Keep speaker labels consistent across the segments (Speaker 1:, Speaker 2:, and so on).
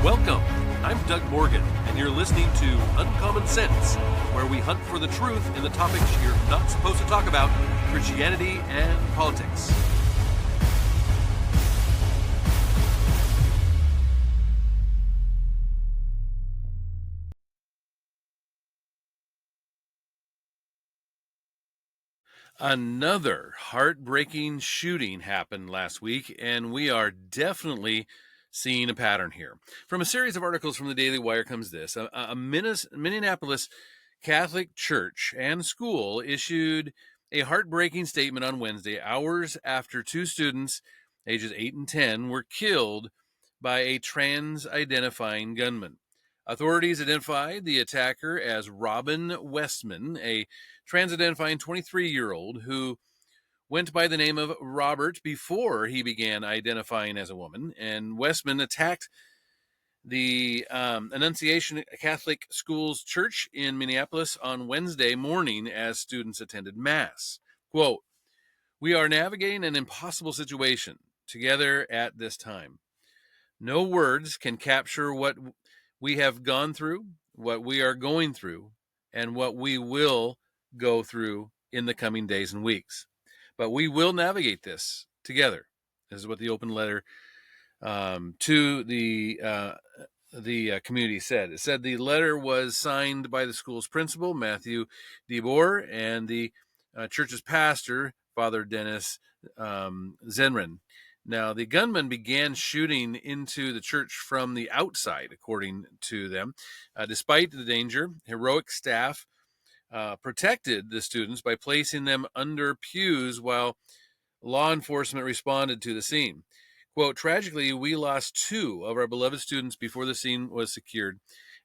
Speaker 1: Welcome. I'm Doug Morgan, and you're listening to Uncommon Sense, where we hunt for the truth in the topics you're not supposed to talk about, Christianity and politics. Another heartbreaking shooting happened last week, and we are definitely seeing a pattern here. From a series of articles from the Daily Wire comes this. A Minneapolis Catholic church and school issued a heartbreaking statement on Wednesday, hours after two students, ages 8 and 10, were killed by a trans-identifying gunman. Authorities identified the attacker as Robin Westman, a trans-identifying 23-year-old who went by the name of Robert before he began identifying as a woman. And Westman attacked the Annunciation Catholic Schools Church in Minneapolis on Wednesday morning as students attended Mass. Quote, "We are navigating an impossible situation together at this time. No words can capture what we have gone through, what we are going through, and what we will go through in the coming days and weeks. But we will navigate this together." This is what the open letter to the community said. It said the letter was signed by the school's principal, Matthew DeBoer, and the church's pastor, Father Dennis Zenrin. Now, the gunman began shooting into the church from the outside, according to them. Despite the danger, heroic staff protected the students by placing them under pews while law enforcement responded to the scene. Quote, "Tragically, we lost two of our beloved students before the scene was secured.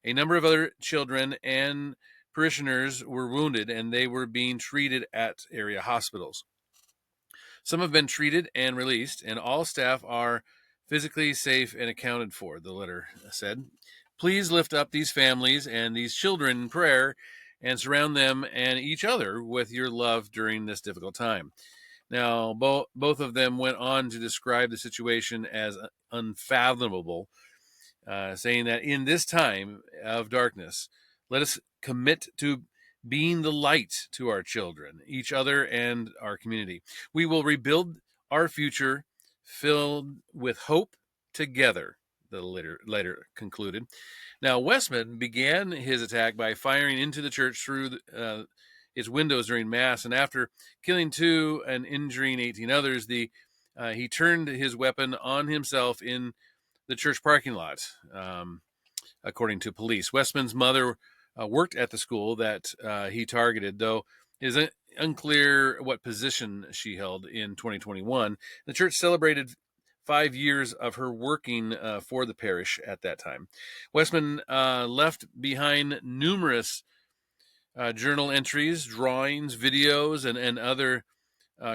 Speaker 1: A number of other children and parishioners were wounded, and they were being treated at area hospitals. Some have been treated and released, and all staff are physically safe and accounted for," the letter said. "Please lift up these families and these children in prayer and surround them and each other with your love during this difficult time." Now, both of them went on to describe the situation as unfathomable, saying that in this time of darkness, let us commit to being the light to our children, each other, and our community. We will rebuild our future filled with hope together, the letter concluded. Now, Westman began his attack by firing into the church through its windows during Mass, and after killing two and injuring 18 others, he turned his weapon on himself in the church parking lot, according to police. Westman's mother worked at the school that he targeted, though it is unclear what position she held in 2021. The church celebrated 5 years of her working for the parish at that time. Westman left behind numerous journal entries, drawings, videos, and other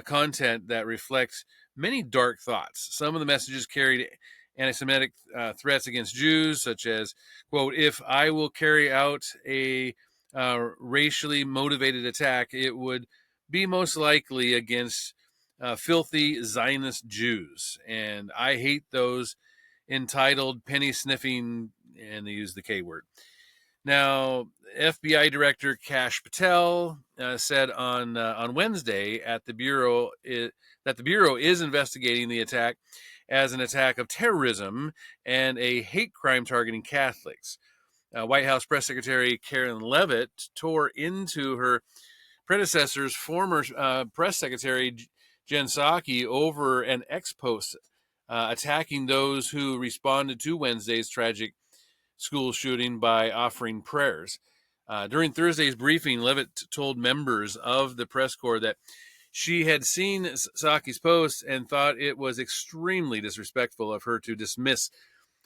Speaker 1: content that reflects many dark thoughts. Some of the messages carried anti-Semitic threats against Jews, such as, quote, "If I will carry out a racially motivated attack, it would be most likely against filthy Zionist Jews. And I hate those entitled penny-sniffing," and they use the K word. Now, FBI Director Kash Patel said on Wednesday that the Bureau is investigating the attack as an attack of terrorism and a hate crime targeting Catholics. White House Press Secretary Karen Leavitt tore into her predecessor's former press secretary Jen Psaki over an ex-post attacking those who responded to Wednesday's tragic school shooting by offering prayers. During Thursday's briefing, Leavitt told members of the press corps that she had seen Psaki's post and thought it was extremely disrespectful of her to dismiss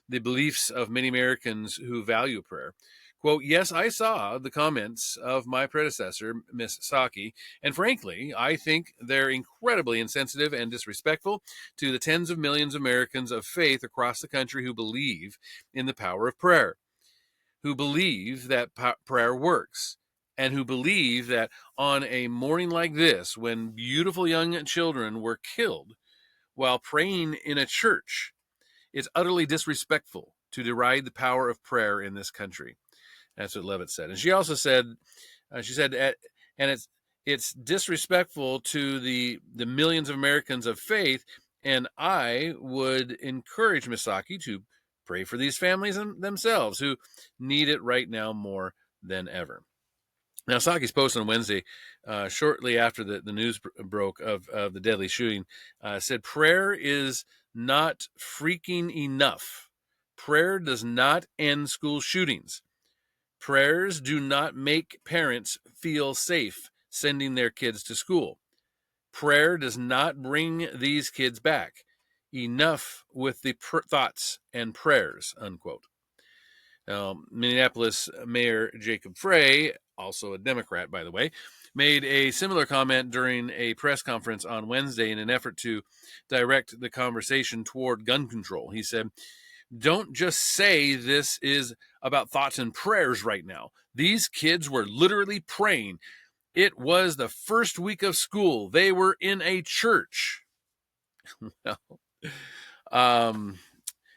Speaker 1: the beliefs of many Americans who value prayer. Quote, "Yes, I saw the comments of my predecessor, Miss Psaki, and frankly, I think they're incredibly insensitive and disrespectful to the tens of millions of Americans of faith across the country who believe in the power of prayer, who believe that prayer works, and who believe that on a morning like this, when beautiful young children were killed while praying in a church, it's utterly disrespectful to deride the power of prayer in this country. That's what Levitt said. And she also said, and it's disrespectful to the millions of Americans of faith, and I would encourage Misaki to pray for these families themselves who need it right now more than ever. Now, Saki's post on Wednesday, shortly after the news broke of the deadly shooting, said prayer is not freaking enough. Prayer does not end school shootings. Prayers do not make parents feel safe sending their kids to school. Prayer does not bring these kids back. Enough with the thoughts and prayers, unquote. Minneapolis Mayor Jacob Frey, also a Democrat, by the way, made a similar comment during a press conference on Wednesday in an effort to direct the conversation toward gun control. He said, "Don't just say this is about thoughts and prayers right now. These kids were literally praying. It was the first week of school. They were in a church."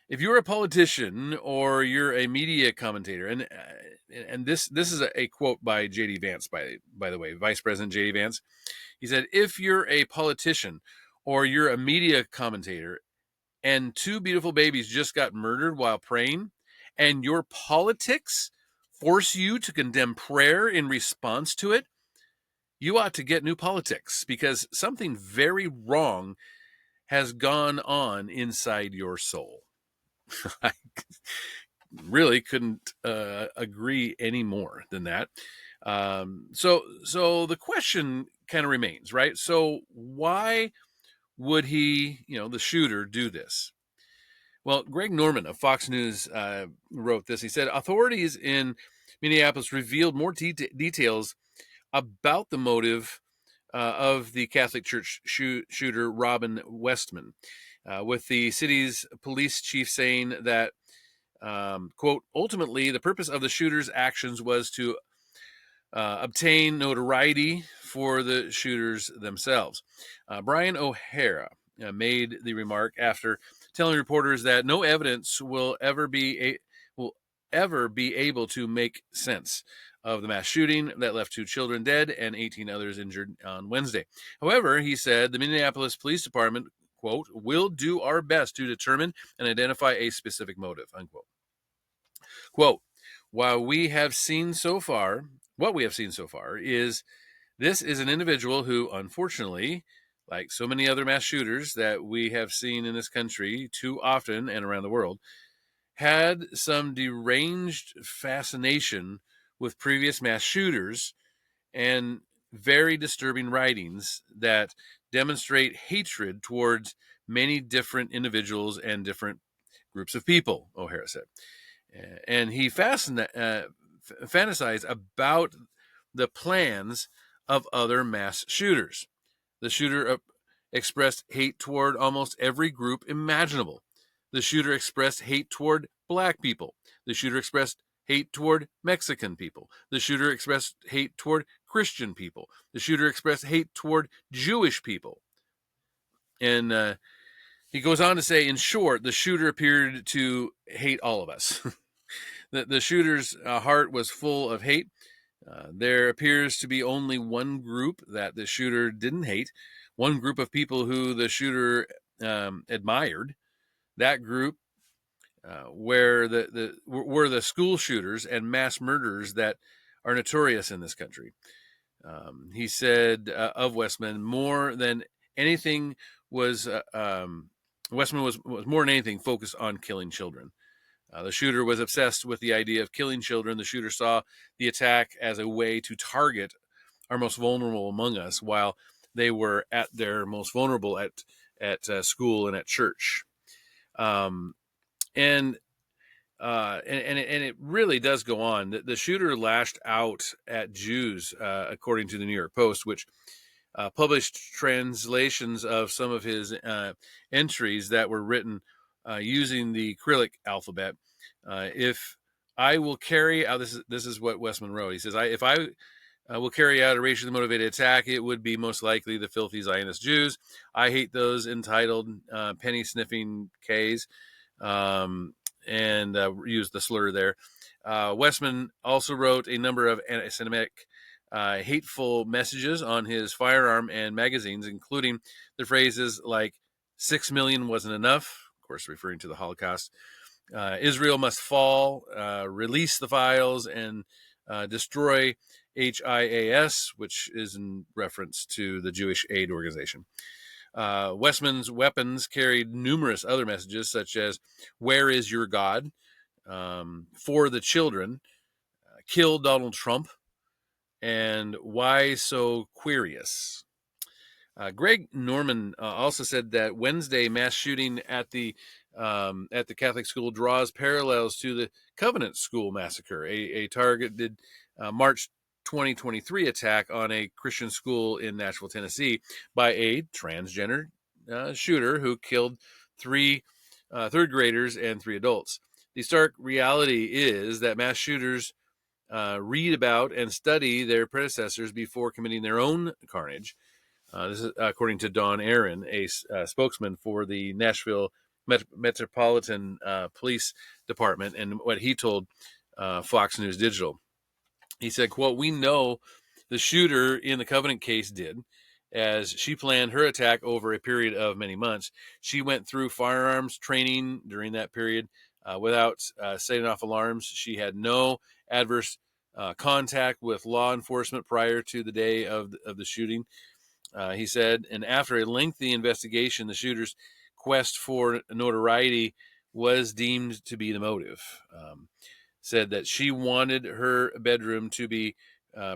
Speaker 1: If you're a politician or you're a media commentator, and this is a quote by J.D. Vance, by the way, Vice President J.D. Vance. He said, "If you're a politician or you're a media commentator and two beautiful babies just got murdered while praying, and your politics force you to condemn prayer in response to it, you ought to get new politics, because something very wrong has gone on inside your soul." I really couldn't agree any more than that. So the question kind of remains, right? So why would he, the shooter, do this? Well, Greg Norman of Fox News wrote this. He said, authorities in Minneapolis revealed more details about the motive of the Catholic Church shooter, Robin Westman, with the city's police chief saying that, quote, ultimately, the purpose of the shooter's actions was to obtain notoriety for the shooters themselves. Brian O'Hara made the remark after telling reporters that no evidence will ever be able to make sense of the mass shooting that left 2 children dead and 18 others injured on Wednesday. However, he said the Minneapolis Police Department, quote, will do our best to determine and identify a specific motive, unquote. Quote, what we have seen so far is this is an individual who, unfortunately, like so many other mass shooters that we have seen in this country too often and around the world, had some deranged fascination with previous mass shooters and very disturbing writings that demonstrate hatred towards many different individuals and different groups of people, O'Hara said. And he fantasized about the plans of other mass shooters. The shooter expressed hate toward almost every group imaginable. The shooter expressed hate toward Black people. The shooter expressed hate toward Mexican people. The shooter expressed hate toward Christian people. The shooter expressed hate toward Jewish people. And he goes on to say, in short, the shooter appeared to hate all of us. The shooter's heart was full of hate. There appears to be only one group that the shooter didn't hate, one group of people who the shooter admired. That group were the school shooters and mass murderers that are notorious in this country. He said of Westman, more than anything Westman was more than anything focused on killing children. The shooter was obsessed with the idea of killing children. The shooter saw the attack as a way to target our most vulnerable among us while they were at their most vulnerable at school and at church. And it really does go on. The shooter lashed out at Jews, according to the New York Post, which published translations of some of his entries that were written using the Cyrillic alphabet. If I will carry out, this is what Westman wrote. He says, if I will carry out a racially motivated attack, it would be most likely the filthy Zionist Jews. I hate those entitled penny sniffing Ks. and used the slur there. Westman also wrote a number of anti-Semitic hateful messages on his firearm and magazines, including the phrases like 6 million wasn't enough, of course, referring to the Holocaust. Israel must fall, release the files, and destroy HIAS, which is in reference to the Jewish Aid Organization. Westman's weapons carried numerous other messages, such as "Where is your God?" "For the children," "Kill Donald Trump," and "Why so curious?" Greg Norman also said that Wednesday mass shooting at the Catholic school draws parallels to the Covenant School massacre, a targeted March 2023 attack on a Christian school in Nashville, Tennessee, by a transgender shooter who killed three third graders and 3 adults. The stark reality is that mass shooters read about and study their predecessors before committing their own carnage. This is according to Don Aaron, a spokesman for the Nashville Metropolitan Police Department, and what he told Fox News Digital. He said, quote, "We know the shooter in the Covenant case did, as she planned her attack over a period of many months. She went through firearms training during that period without setting off alarms. She had no adverse contact with law enforcement prior to the day of the shooting." He said, and after a lengthy investigation, the shooter's quest for notoriety was deemed to be the motive. Said that she wanted her bedroom to be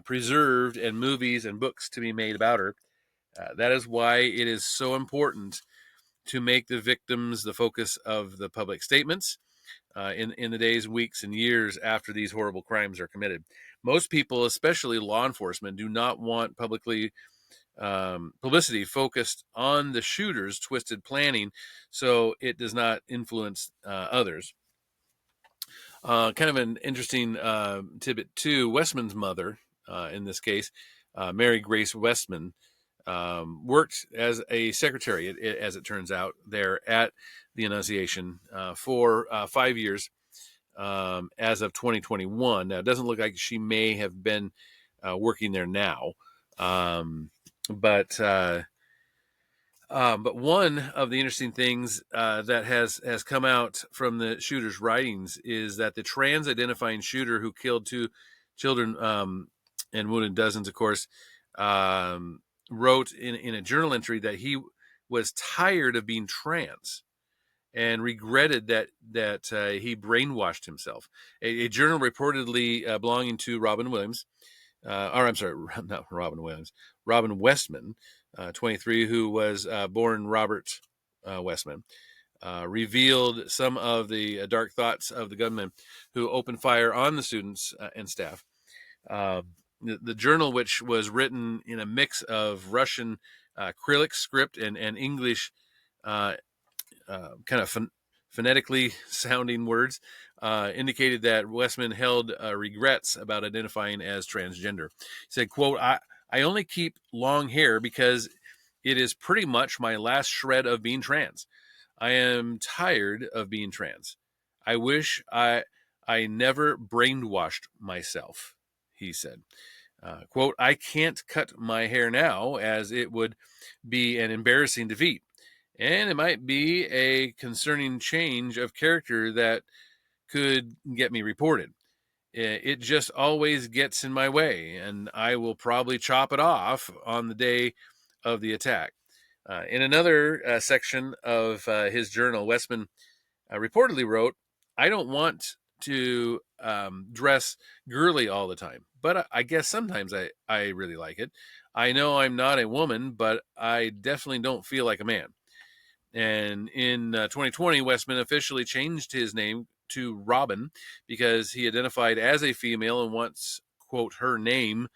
Speaker 1: preserved and movies and books to be made about her. That is why it is so important to make the victims the focus of the public statements in the days, weeks, and years after these horrible crimes are committed. Most people, especially law enforcement, do not want publicity focused on the shooter's twisted planning so it does not influence others. Kind of an interesting tidbit too. Westman's mother, in this case, Mary Grace Westman, worked as a secretary, as it turns out, there at the Annunciation for 5 years as of 2021. Now, it doesn't look like she may have been working there now, but one of the interesting things that has come out from the shooter's writings is that the trans-identifying shooter who killed 2 children and wounded dozens, of course, wrote in a journal entry that he was tired of being trans and regretted that he brainwashed himself. A journal reportedly belonging to Robin Williams, or I'm sorry, not Robin Williams, Robin Westman, 23, who was born Robert Westman, revealed some of the dark thoughts of the gunman who opened fire on the students and staff. The journal, which was written in a mix of Russian Cyrillic script and English kind of phonetically sounding words, indicated that Westman held regrets about identifying as transgender. He said, quote, I only keep long hair because it is pretty much my last shred of being trans. I am tired of being trans. I wish I never brainwashed myself, he said. Quote, I can't cut my hair now as it would be an embarrassing defeat. And it might be a concerning change of character that could get me reported. It just always gets in my way, and I will probably chop it off on the day of the attack. In another section of his journal, Westman reportedly wrote, I don't want to dress girly all the time, but I guess sometimes I really like it. I know I'm not a woman, but I definitely don't feel like a man. And in 2020, Westman officially changed his name to Robin because he identified as a female and wants, quote, her name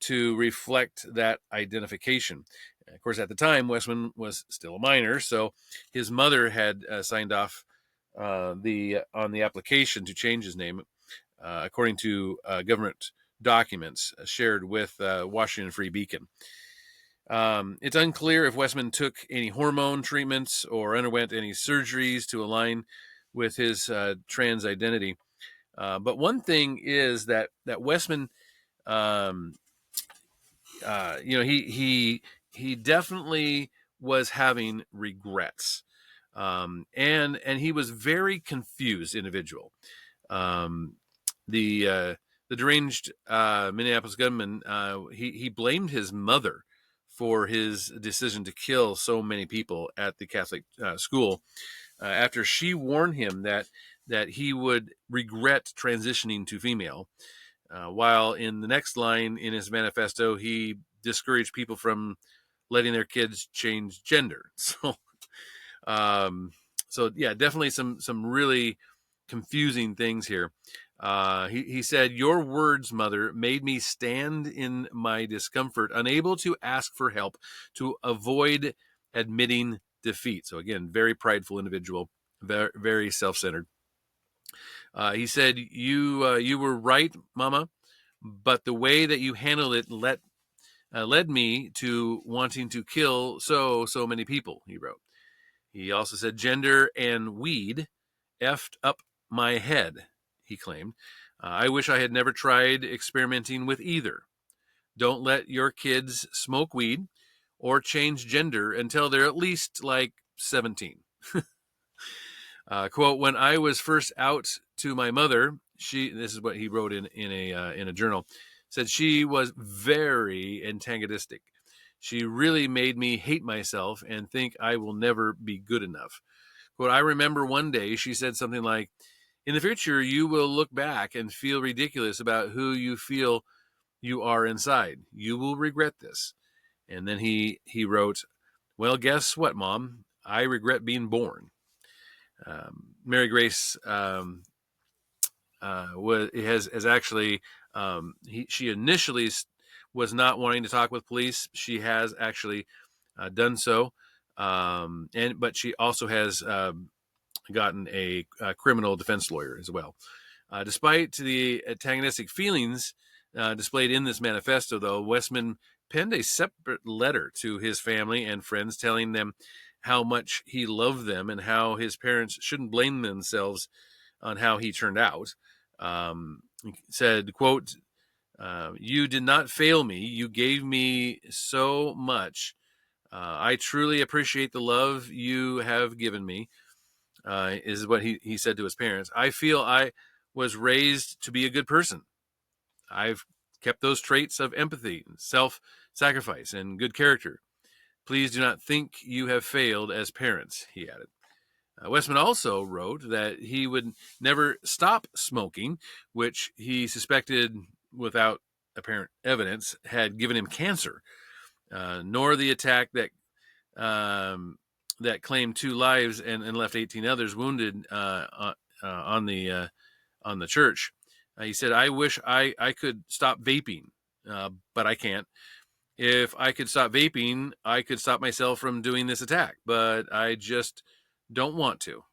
Speaker 1: to reflect that identification. Of course, at the time, Westman was still a minor, so his mother had signed off on the application to change his name, according to government documents shared with Washington Free Beacon. It's unclear if Westman took any hormone treatments or underwent any surgeries to align with his trans identity. But one thing is that Westman, um, he definitely was having regrets, and he was very confused individual. Um, the deranged Minneapolis gunman, he blamed his mother for his decision to kill so many people at the Catholic school, after she warned him that he would regret transitioning to female. While in the next line in his manifesto, he discouraged people from letting their kids change gender. Um, so yeah, definitely some really confusing things here. He said, "Your words, mother, made me stand in my discomfort, unable to ask for help, to avoid admitting defeat." So again, very prideful individual, very, very self-centered. He said, you were right, Mama, but the way that you handled it led me to wanting to kill so many people," he wrote. He also said, "Gender and weed effed up my head," he claimed. "I wish I had never tried experimenting with either. Don't let your kids smoke weed or change gender until they're at least like 17. Quote, "When I was first out to my mother, this is what he wrote in a journal, said she was very antagonistic. She really made me hate myself and think I will never be good enough. Quote, I remember one day she said something like, in the future, you will look back and feel ridiculous about who you feel you are inside. You will regret this." And then he wrote, "Well, guess what, Mom? I regret being born." Mary Grace has actually, she initially was not wanting to talk with police. She has actually done so, but she also has gotten a criminal defense lawyer as well. Despite the antagonistic feelings displayed in this manifesto, though, Westman penned a separate letter to his family and friends telling them how much he loved them and how his parents shouldn't blame themselves on how he turned out. He said, quote, "You did not fail me. You gave me so much. I truly appreciate the love you have given me," is what he said to his parents. "I feel I was raised to be a good person. I've kept those traits of empathy, self-sacrifice, and good character. Please do not think you have failed as parents," he added. Westman also wrote that he would never stop smoking, which he suspected, without apparent evidence, had given him cancer, nor the attack that claimed 2 lives and left 18 others wounded on the church. He said, "I wish I could stop vaping, but I can't. If I could stop vaping, I could stop myself from doing this attack, but I just don't want to.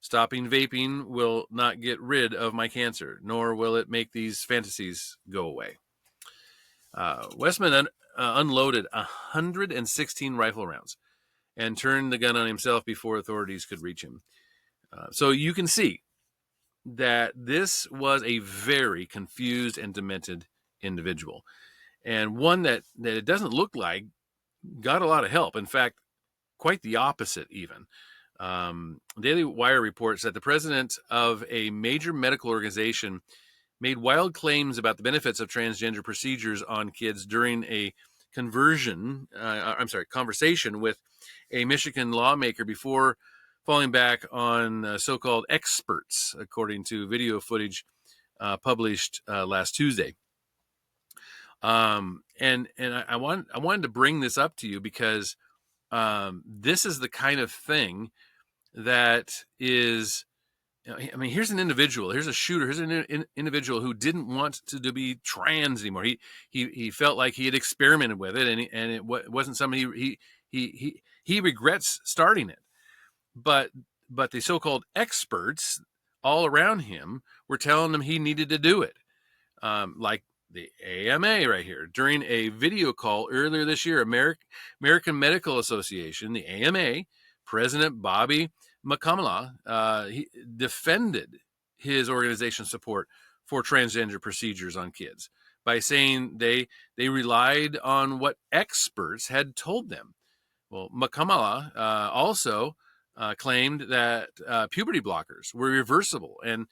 Speaker 1: Stopping vaping will not get rid of my cancer, nor will it make these fantasies go away." Westman unloaded 116 rifle rounds and turned the gun on himself before authorities could reach him. So you can see that this was a very confused and demented individual, and one that it doesn't look like got a lot of help. In fact, quite the opposite, even. Daily Wire reports that the president of a major medical organization made wild claims about the benefits of transgender procedures on kids during a conversation with a Michigan lawmaker before falling back on so-called experts, according to video footage published last Tuesday. And I wanted to bring this up to you because this is the kind of thing that is, I mean, here's an individual, here's a shooter, here's an individual who didn't want to be trans anymore. He felt like he had experimented with it, and it wasn't something he regrets starting it. But the so-called experts all around him were telling him he needed to do it. Like the AMA right here. During a video call earlier this year, American Medical Association, the AMA, President Bobby Makamala, he defended his organization's support for transgender procedures on kids by saying they relied on what experts had told them. Well, Makamala also claimed that puberty blockers were reversible and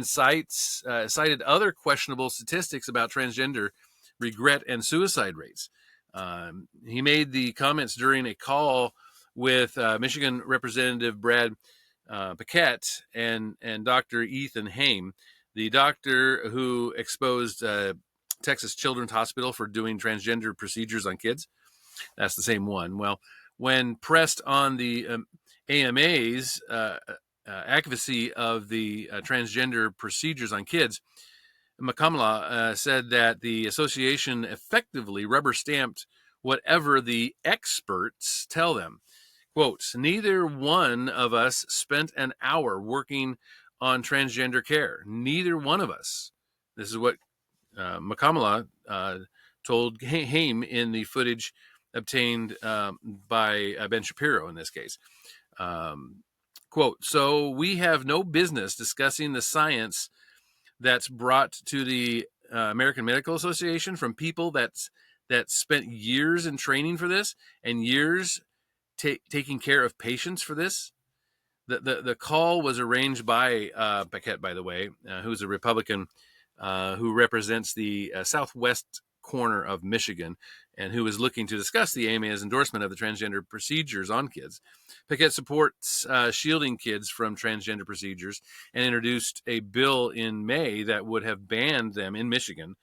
Speaker 1: cited other questionable statistics about transgender regret and suicide rates. He made the comments during a call with Michigan Representative Brad Paquette and Dr. Ethan Haim, the doctor who exposed Texas Children's Hospital for doing transgender procedures on kids. That's the same one. Well, when pressed on the AMA's advocacy of the transgender procedures on kids, Makamala said that the association effectively rubber stamped whatever the experts tell them. Quote, neither one of us spent an hour working on transgender care. Neither one of us. This is what Makamala told Haim in the footage obtained by Ben Shapiro in this case. Quote, so we have no business discussing the science that's brought to the American Medical Association from people that spent years in training for this and years taking care of patients for this. The call was arranged by Paquette, by the way, who's a Republican who represents the southwest corner of Michigan and who is looking to discuss the AMA's endorsement of the transgender procedures on kids. Paquette supports shielding kids from transgender procedures and introduced a bill in May that would have banned them in Michigan.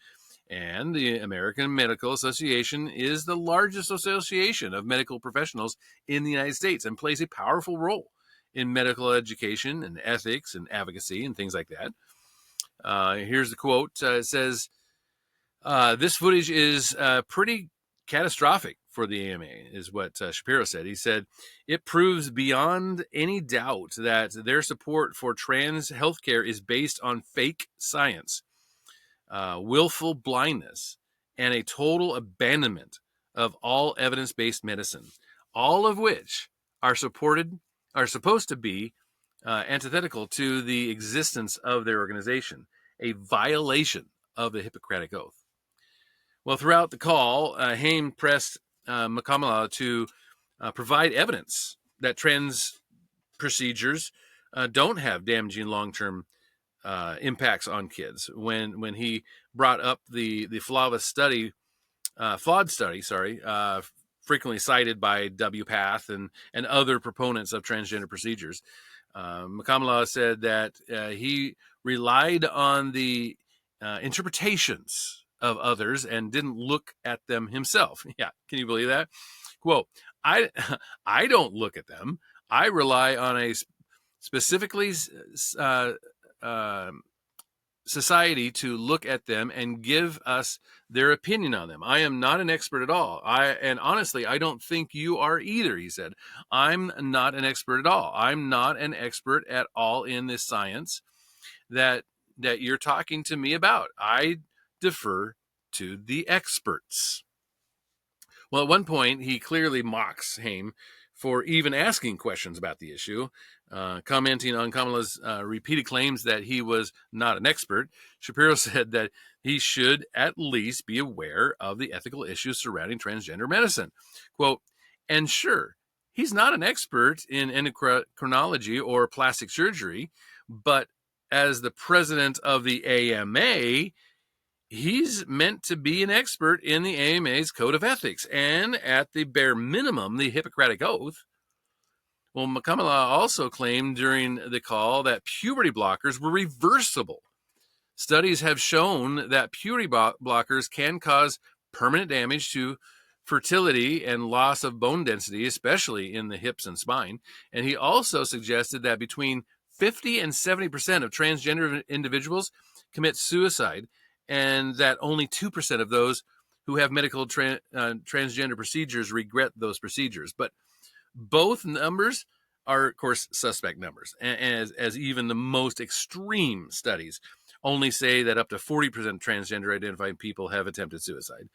Speaker 1: And the American Medical Association is the largest association of medical professionals in the United States and plays a powerful role in medical education and ethics and advocacy and things like that. Here's the quote. It says, this footage is pretty catastrophic for the AMA, is what Shapiro said. He said, it proves beyond any doubt that their support for trans healthcare is based on fake science, willful blindness, and a total abandonment of all evidence-based medicine, all of which are supposed to be antithetical to the existence of their organization, a violation of the Hippocratic Oath. Well, throughout the call, Haim pressed Makamala to provide evidence that trans procedures don't have damaging long-term impacts on kids. When he brought up the flawed study, frequently cited by WPATH and other proponents of transgender procedures, Makamala said that he relied on the interpretations of others and didn't look at them himself. Yeah, can you believe that? Quote, I don't look at them. I rely on a specifically society to look at them and give us their opinion on them. I am not an expert at all. And honestly, I don't think you are either, he said. I'm not an expert at all. I'm not an expert at all in this science that you're talking to me about. I defer to the experts. Well, at one point, he clearly mocks Haim for even asking questions about the issue. Commenting on Kamala's repeated claims that he was not an expert, Shapiro said that he should at least be aware of the ethical issues surrounding transgender medicine. Quote, and sure, he's not an expert in endocrinology or plastic surgery, but as the president of the AMA, he's meant to be an expert in the AMA's code of ethics and, at the bare minimum, the Hippocratic Oath. Well, Makamala also claimed during the call that puberty blockers were reversible. Studies have shown that puberty blockers can cause permanent damage to fertility and loss of bone density, especially in the hips and spine. And he also suggested that between 50 and 70% of transgender individuals commit suicide, and that only 2% of those who have medical transgender procedures regret those procedures. But both numbers are, of course, suspect numbers, and as even the most extreme studies only say that up to 40% of transgender identified people have attempted suicide.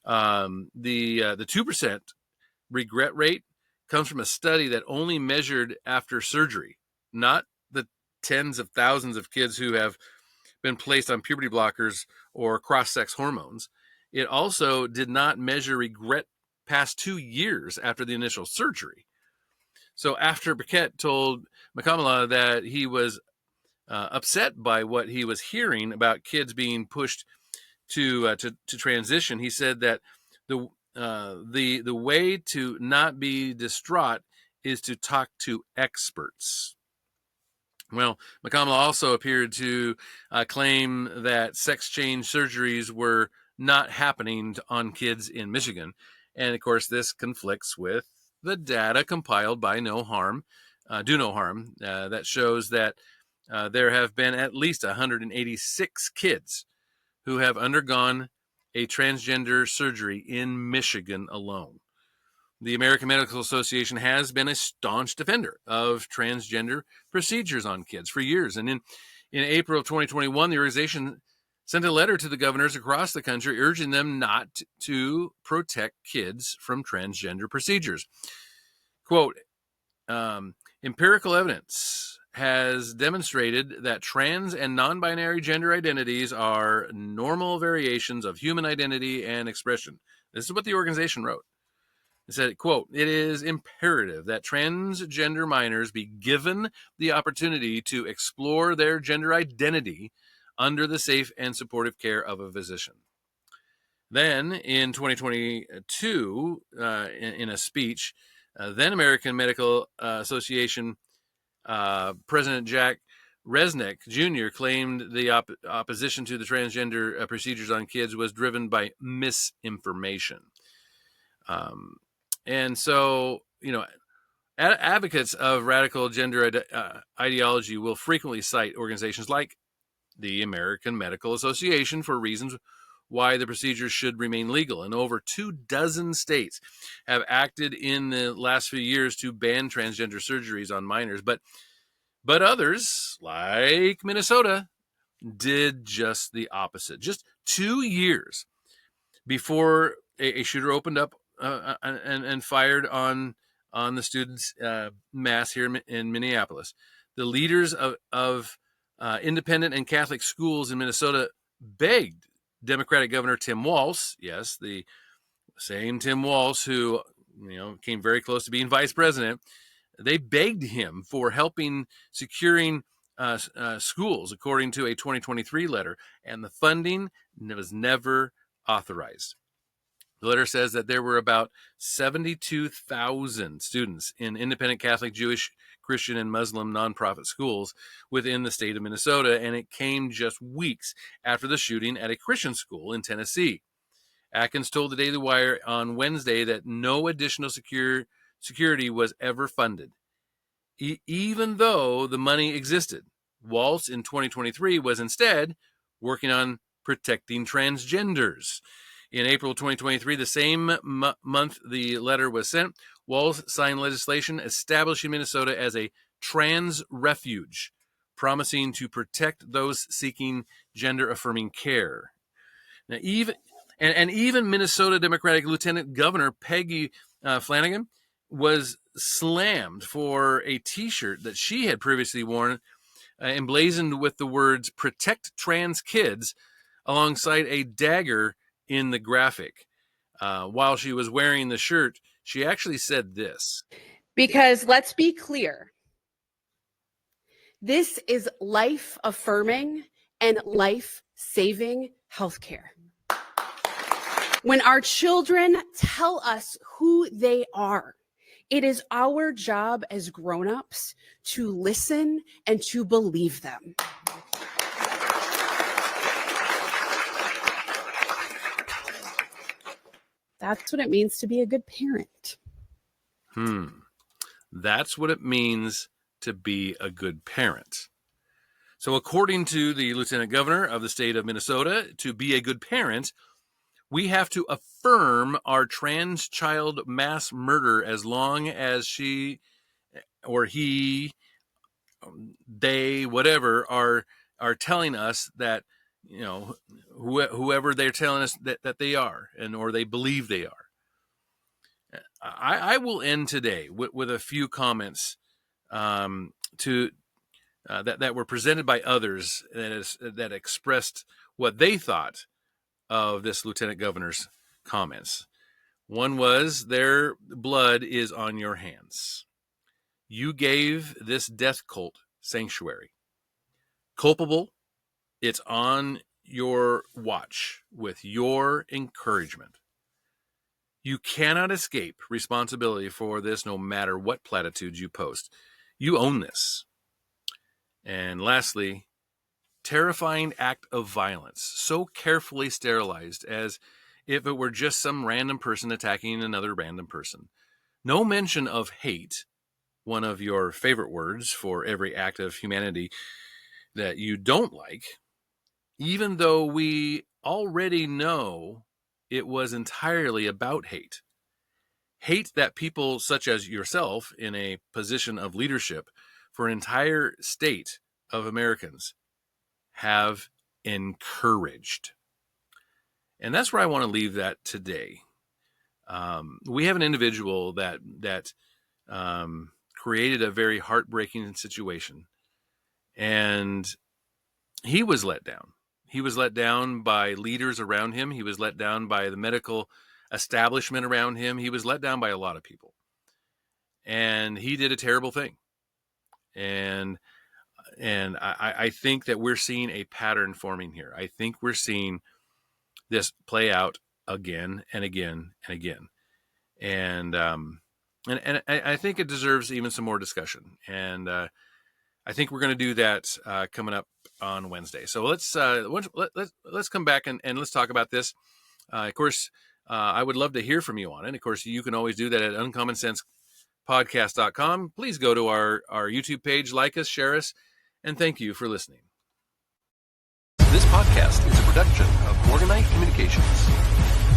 Speaker 1: The 2% regret rate comes from a study that only measured after surgery, not the tens of thousands of kids who have been placed on puberty blockers or cross-sex hormones. It also did not measure regret past 2 years after the initial surgery. So after Paquette told McCamala that he was upset by what he was hearing about kids being pushed to transition, he said that the way to not be distraught is to talk to experts. Well, McConnell also appeared to claim that sex change surgeries were not happening on kids in Michigan. And of course, this conflicts with the data compiled by Do No Harm, that shows that there have been at least 186 kids who have undergone a transgender surgery in Michigan alone. The American Medical Association has been a staunch defender of transgender procedures on kids for years. And in April of 2021, the organization sent a letter to the governors across the country urging them not to protect kids from transgender procedures. Quote, empirical evidence has demonstrated that trans and non-binary gender identities are normal variations of human identity and expression. This is what the organization wrote. It said, quote, it is imperative that transgender minors be given the opportunity to explore their gender identity under the safe and supportive care of a physician. Then in 2022, in a speech, then American Medical Association President Jack Resnick Jr. claimed the opposition to the transgender procedures on kids was driven by misinformation. And so, advocates of radical gender ideology will frequently cite organizations like the American Medical Association for reasons why the procedures should remain legal. And over 24 states have acted in the last few years to ban transgender surgeries on minors. But others, like Minnesota, did just the opposite. Just 2 years before a shooter opened up and fired on the students' mass here in Minneapolis, the leaders of independent and Catholic schools in Minnesota begged Democratic Governor Tim Walz, yes, the same Tim Walz who came very close to being vice president. They begged him for helping securing schools, according to a 2023 letter, and the funding was never authorized. The letter says that there were about 72,000 students in independent Catholic, Jewish, Christian, and Muslim nonprofit schools within the state of Minnesota, and it came just weeks after the shooting at a Christian school in Tennessee. Atkins told the Daily Wire on Wednesday that no additional security was ever funded, even though the money existed. Walz in 2023 was instead working on protecting transgenders. In April 2023, the same month the letter was sent, Walz signed legislation establishing Minnesota as a trans refuge, promising to protect those seeking gender-affirming care. Now, even Minnesota Democratic Lieutenant Governor Peggy Flanagan was slammed for a T-shirt that she had previously worn, emblazoned with the words "Protect Trans Kids" alongside a dagger in the graphic. While she was wearing the shirt, she actually said this.
Speaker 2: Because let's be clear, this is life-affirming and life-saving healthcare. When our children tell us who they are, it is our job as grown-ups to listen and to believe them. That's what it means to be a good parent.
Speaker 1: That's what it means to be a good parent. So according to the Lieutenant Governor of the state of Minnesota, to be a good parent, we have to affirm our trans child mass murder as long as she or he, they, whatever, are telling us that, whoever they're telling us that they are, or they believe they are. I will end today with a few comments to that were presented by others that expressed what they thought of this lieutenant governor's comments. One was, their blood is on your hands. You gave this death cult sanctuary. Culpable, it's on your watch with your encouragement. You cannot escape responsibility for this, no matter what platitudes you post. You own this. And lastly, terrifying act of violence, so carefully sterilized as if it were just some random person attacking another random person. No mention of hate, one of your favorite words for every act of humanity that you don't like, even though we already know it was entirely about hate. Hate that people such as yourself in a position of leadership for an entire state of Americans have encouraged. And that's where I want to leave that today. We have an individual that created a very heartbreaking situation, and he was let down. He was let down by leaders around him. He was let down by the medical establishment around him. He was let down by a lot of people. And he did a terrible thing. And I think that we're seeing a pattern forming here. I think we're seeing this play out again and again and again. And I think it deserves even some more discussion. And I think we're going to do that coming up on Wednesday. So let's come back and let's talk about this. Of course, I would love to hear from you on it. Of course, you can always do that at uncommonsensepodcast.com. Please go to our YouTube page, like us, share us, and thank you for listening. This podcast is a production of Morganite Communications.